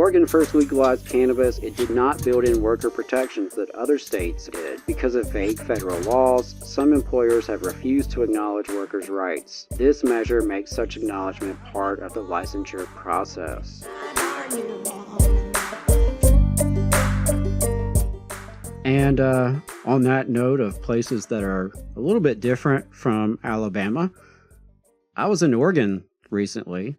Oregon first legalized cannabis, it did not build in worker protections that other states did. Because of vague federal laws, some employers have refused to acknowledge workers' rights. This measure makes such acknowledgement part of the licensure process. And on that note of places that are a little bit different from Alabama, I was in Oregon recently.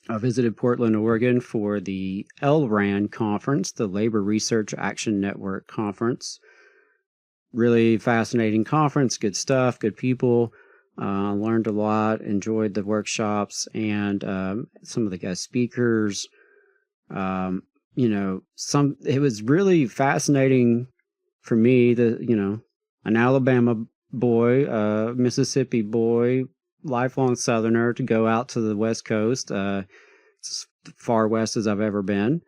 I visited Portland, Oregon for the LRAN conference, the Labor Research Action Network conference. Really fascinating conference, good stuff, good people. Learned a lot, enjoyed the workshops and some of the guest speakers. It was really fascinating for me that, an Alabama boy, Mississippi boy, lifelong Southerner, to go out to the West Coast. It's as far west as I've ever been.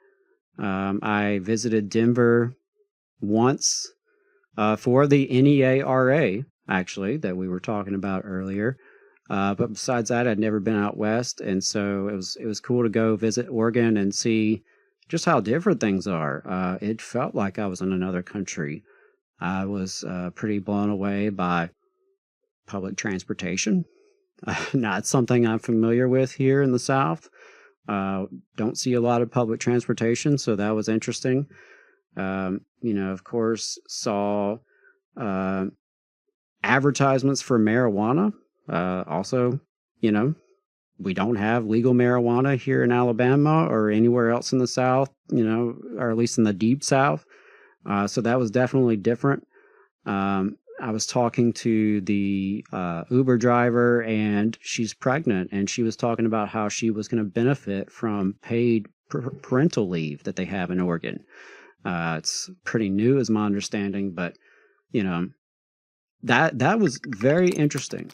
I visited Denver once for the NEARA, actually, that we were talking about earlier. But besides that, I'd never been out west, and so it was cool to go visit Oregon and see just how different things are. It felt like I was in another country. I was pretty blown away by public transportation. Not something I'm familiar with here in the South. Don't see a lot of public transportation, so that was interesting. Of course, saw advertisements for marijuana. Also, we don't have legal marijuana here in Alabama or anywhere else in the South, or at least in the deep South. So that was definitely different. I was talking to the Uber driver, and she's pregnant, and she was talking about how she was going to benefit from paid parental leave that they have in Oregon. It's pretty new, is my understanding, but that was very interesting.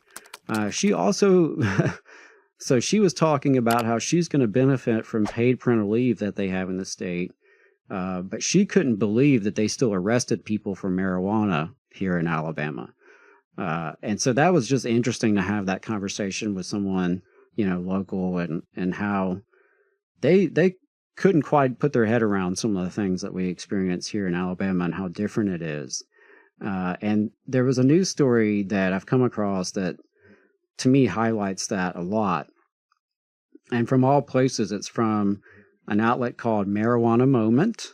She also, so she was talking about how she's going to benefit from paid parental leave that they have in the state, but she couldn't believe that they still arrested people for marijuana here in Alabama. And so that was just interesting to have that conversation with someone, local, and how they couldn't quite put their head around some of the things that we experience here in Alabama and how different it is. And there was a news story that I've come across that to me highlights that a lot. And from all places, it's from an outlet called Marijuana Moment.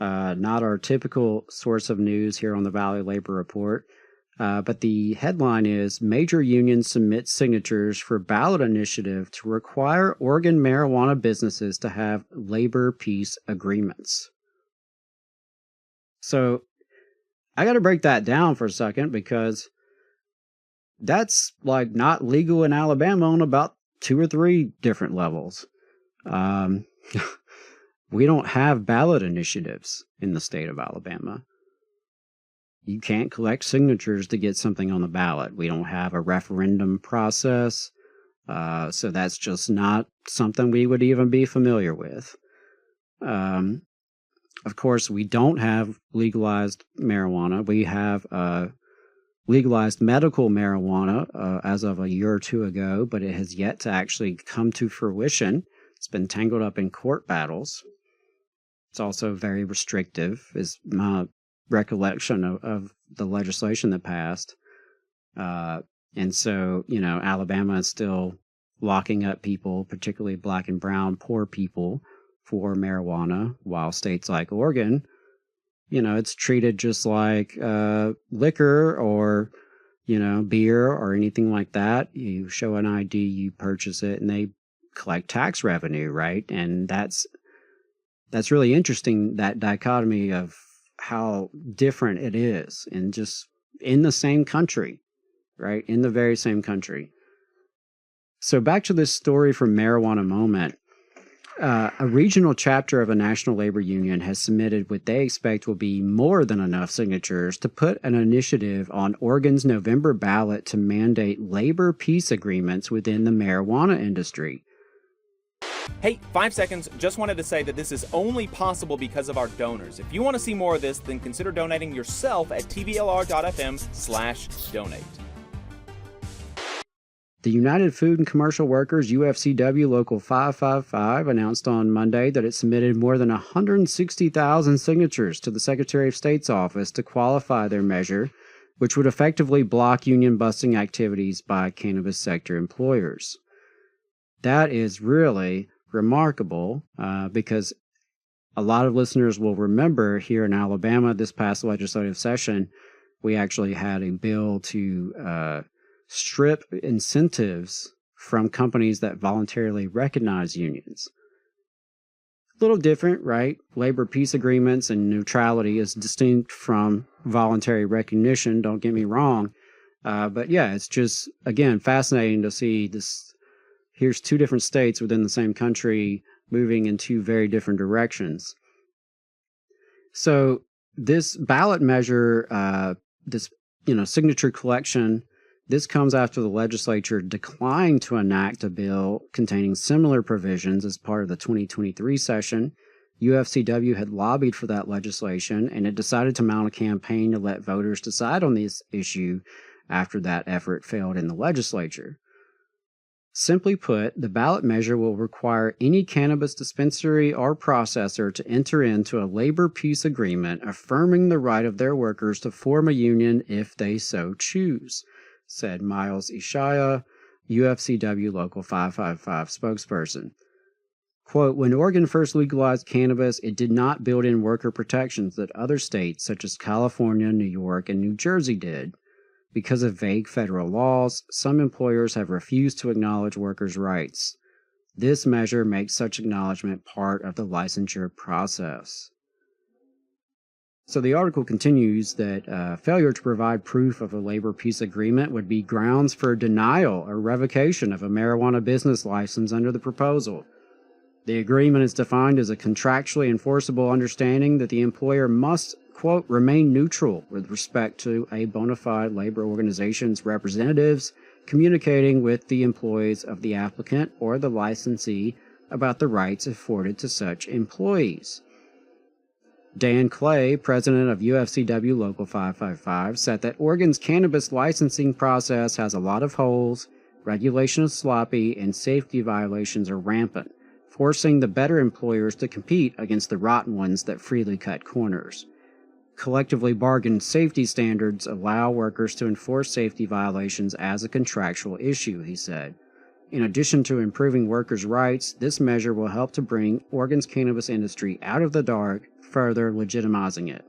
Not our typical source of news here on the Valley Labor Report. But the headline is, Major Unions Submit Signatures for Ballot Initiative to Require Oregon Marijuana Businesses to Have Labor Peace Agreements. So I got to break that down for a second, because that's like not legal in Alabama on about 2 or 3 different levels. We don't have ballot initiatives in the state of Alabama. You can't collect signatures to get something on the ballot. We don't have a referendum process. So that's just not something we would even be familiar with. Of course, we don't have legalized marijuana. We have legalized medical marijuana as of a year or 2 ago, but it has yet to actually come to fruition. It's been tangled up in court battles. It's also very restrictive, is my recollection of the legislation that passed. And so, Alabama is still locking up people, particularly Black and brown poor people, for marijuana, while states like Oregon, it's treated just like liquor or, beer or anything like that. You show an ID, you purchase it, and they collect tax revenue, right? And that's really interesting, that dichotomy of how different it is, and just in the same country, right? In the very same country. So back to this story from Marijuana Moment. A regional chapter of a national labor union has submitted what they expect will be more than enough signatures to put an initiative on Oregon's November ballot to mandate labor peace agreements within the marijuana industry. Hey, 5 seconds. Just wanted to say that this is only possible because of our donors. If you want to see more of this, then consider donating yourself at tblr.fm/donate. The United Food and Commercial Workers, UFCW Local 555, announced on Monday that it submitted more than 160,000 signatures to the Secretary of State's office to qualify their measure, which would effectively block union-busting activities by cannabis sector employers. That is really remarkable because a lot of listeners will remember here in Alabama this past legislative session, we actually had a bill to strip incentives from companies that voluntarily recognize unions. A little different, right? Labor peace agreements and neutrality is distinct from voluntary recognition, don't get me wrong. But yeah, it's just, again, fascinating to see this. Here's two different states within the same country moving in two very different directions. So this ballot measure, this signature collection, this comes after the legislature declined to enact a bill containing similar provisions as part of the 2023 session. UFCW had lobbied for that legislation, and it decided to mount a campaign to let voters decide on this issue after that effort failed in the legislature. Simply put, the ballot measure will require any cannabis dispensary or processor to enter into a labor peace agreement affirming the right of their workers to form a union if they so choose, said Miles Ishaya, UFCW Local 555 spokesperson. Quote, when Oregon first legalized cannabis, it did not build in worker protections that other states such as California, New York, and New Jersey did. Because of vague federal laws, some employers have refused to acknowledge workers' rights. This measure makes such acknowledgement part of the licensure process. So the article continues that failure to provide proof of a labor peace agreement would be grounds for denial or revocation of a marijuana business license under the proposal. The agreement is defined as a contractually enforceable understanding that the employer must, quote, remain neutral with respect to a bona fide labor organization's representatives communicating with the employees of the applicant or the licensee about the rights afforded to such employees. Dan Clay, president of UFCW Local 555, said that Oregon's cannabis licensing process has a lot of holes, regulation is sloppy, and safety violations are rampant, forcing the better employers to compete against the rotten ones that freely cut corners. Collectively bargained safety standards allow workers to enforce safety violations as a contractual issue, he said. In addition to improving workers' rights, this measure will help to bring Oregon's cannabis industry out of the dark, further legitimizing it.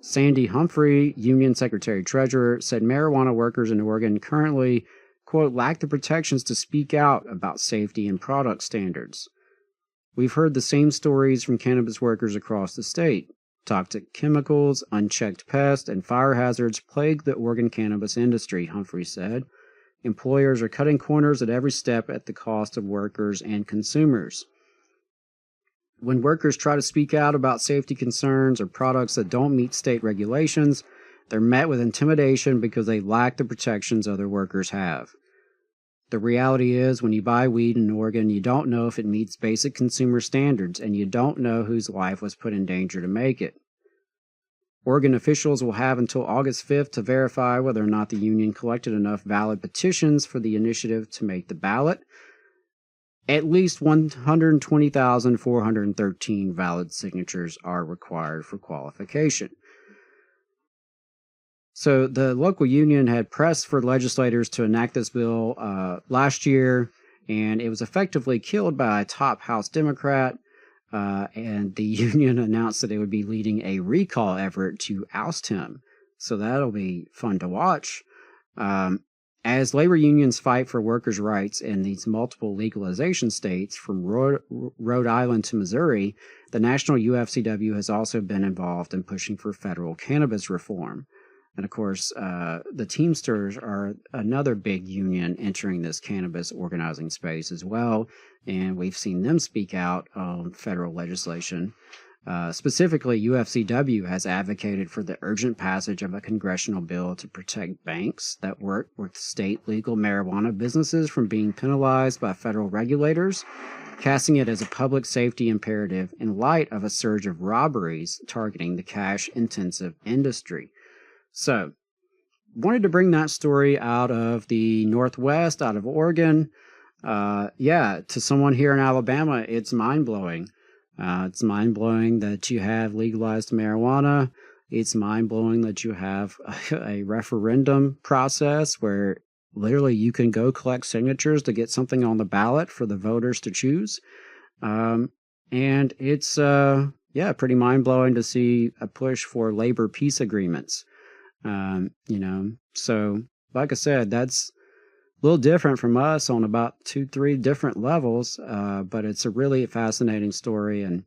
Sandy Humphrey, Union Secretary-Treasurer, said marijuana workers in Oregon currently, quote, lack the protections to speak out about safety and product standards. We've heard the same stories from cannabis workers across the state. Toxic chemicals, unchecked pests, and fire hazards plague the Oregon cannabis industry, Humphrey said. Employers are cutting corners at every step at the cost of workers and consumers. When workers try to speak out about safety concerns or products that don't meet state regulations, they're met with intimidation because they lack the protections other workers have. The reality is, when you buy weed in Oregon, you don't know if it meets basic consumer standards, and you don't know whose life was put in danger to make it. Oregon officials will have until August 5th to verify whether or not the union collected enough valid petitions for the initiative to make the ballot. At least 120,413 valid signatures are required for qualification. So the local union had pressed for legislators to enact this bill last year, and it was effectively killed by a top House Democrat, and the union announced that it would be leading a recall effort to oust him. So that'll be fun to watch. As labor unions fight for workers' rights in these multiple legalization states, from Rhode Island to Missouri, the National UFCW has also been involved in pushing for federal cannabis reform. And of course, the Teamsters are another big union entering this cannabis organizing space as well. And we've seen them speak out on federal legislation. Specifically, UFCW has advocated for the urgent passage of a congressional bill to protect banks that work with state legal marijuana businesses from being penalized by federal regulators, casting it as a public safety imperative in light of a surge of robberies targeting the cash-intensive industry. So, wanted to bring that story out of the Northwest, out of Oregon. To someone here in Alabama, it's mind-blowing. It's mind-blowing that you have legalized marijuana. It's mind-blowing that you have a referendum process where literally you can go collect signatures to get something on the ballot for the voters to choose. And it's, pretty mind-blowing to see a push for labor peace agreements. So like I said, that's a little different from us on about 2-3 different levels, but it's a really fascinating story. And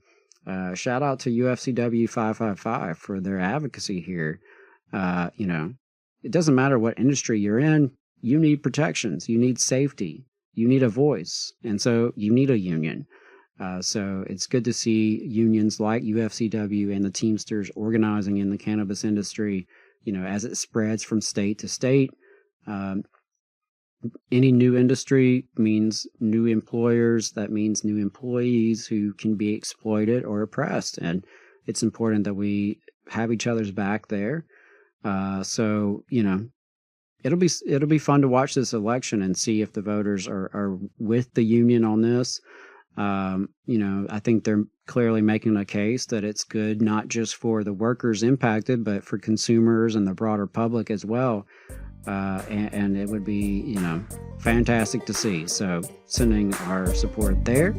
shout out to UFCW 555 for their advocacy here. It doesn't matter what industry you're in, you need protections, you need safety, you need a voice, and so you need a union. So it's good to see unions like UFCW and the Teamsters organizing in the cannabis industry, as it spreads from state to state. Any new industry means new employers. That means new employees who can be exploited or oppressed. And it's important that we have each other's back there. It'll be fun to watch this election and see if the voters are with the union on this. I think they're clearly making a case that it's good not just for the workers impacted, but for consumers and the broader public as well. And it would be, fantastic to see. So sending our support there.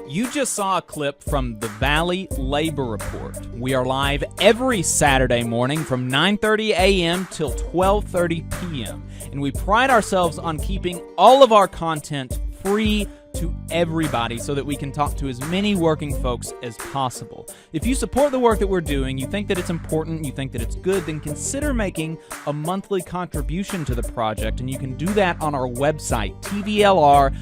You just saw a clip from the Valley Labor Report. We are live every Saturday morning from 9:30 a.m. till 12:30 p.m. And we pride ourselves on keeping all of our content free to everybody so that we can talk to as many working folks as possible. If you support the work that we're doing, you think that it's important, you think that it's good, then consider making a monthly contribution to the project, and you can do that on our website, tvlr.fm.